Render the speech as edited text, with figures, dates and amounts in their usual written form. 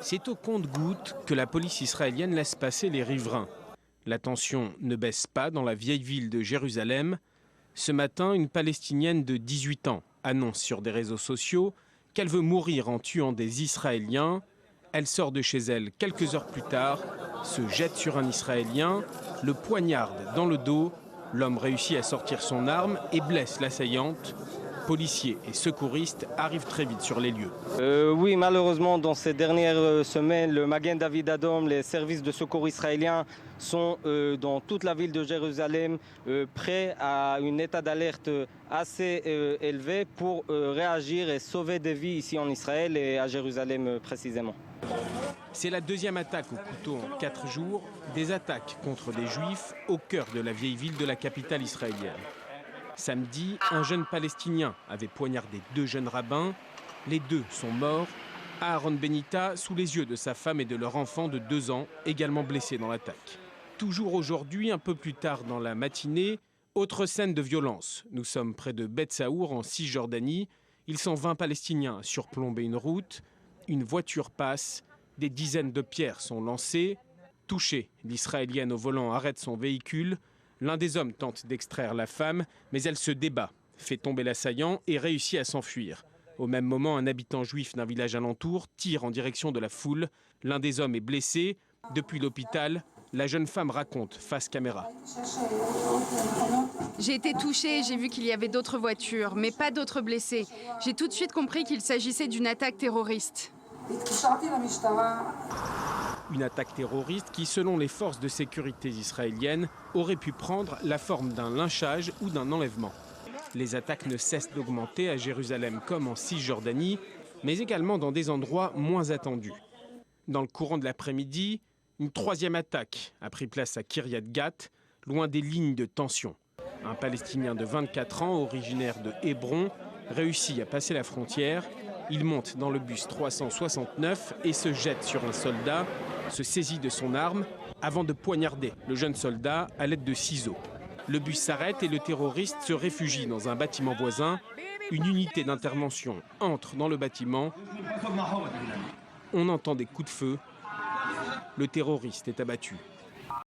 C'est au compte-gouttes que la police israélienne laisse passer les riverains. La tension ne baisse pas dans la vieille ville de Jérusalem. Ce matin, une Palestinienne de 18 ans annonce sur des réseaux sociaux qu'elle veut mourir en tuant des Israéliens. Elle sort de chez elle quelques heures plus tard, se jette sur un Israélien, le poignarde dans le dos. L'homme réussit à sortir son arme et blesse l'assaillante. Policiers et secouristes arrivent très vite sur les lieux. Oui, malheureusement, dans ces dernières semaines, le Magen David Adom, les services de secours israéliens sont dans toute la ville de Jérusalem prêts à un état d'alerte assez élevé pour réagir et sauver des vies ici en Israël et à Jérusalem précisément. C'est la deuxième attaque au couteau en 4 jours, des attaques contre des juifs au cœur de la vieille ville de la capitale israélienne. Samedi, un jeune Palestinien avait poignardé 2 jeunes rabbins. Les 2 sont morts. Aaron Benita, sous les yeux de sa femme et de leur enfant de 2 ans, également blessés dans l'attaque. Toujours aujourd'hui, un peu plus tard dans la matinée, autre scène de violence. Nous sommes près de Beth Saour, en Cisjordanie. Ils sont 20 Palestiniens à surplomber une route. Une voiture passe. Des dizaines de pierres sont lancées. Touchée, l'Israélienne au volant arrête son véhicule. L'un des hommes tente d'extraire la femme, mais elle se débat, fait tomber l'assaillant et réussit à s'enfuir. Au même moment, un habitant juif d'un village alentour tire en direction de la foule. L'un des hommes est blessé. Depuis l'hôpital, la jeune femme raconte face caméra. J'ai été touchée, j'ai vu qu'il y avait d'autres voitures, mais pas d'autres blessés. J'ai tout de suite compris qu'il s'agissait d'une attaque terroriste. Une attaque terroriste qui, selon les forces de sécurité israéliennes, aurait pu prendre la forme d'un lynchage ou d'un enlèvement. Les attaques ne cessent d'augmenter à Jérusalem comme en Cisjordanie, mais également dans des endroits moins attendus. Dans le courant de l'après-midi, une 3e attaque a pris place à Kiryat Gat, loin des lignes de tension. Un Palestinien de 24 ans, originaire de Hébron, réussit à passer la frontière. Il monte dans le bus 369 et se jette sur un soldat, se saisit de son arme avant de poignarder le jeune soldat à l'aide de ciseaux. Le bus s'arrête et le terroriste se réfugie dans un bâtiment voisin. Une unité d'intervention entre dans le bâtiment. On entend des coups de feu. Le terroriste est abattu.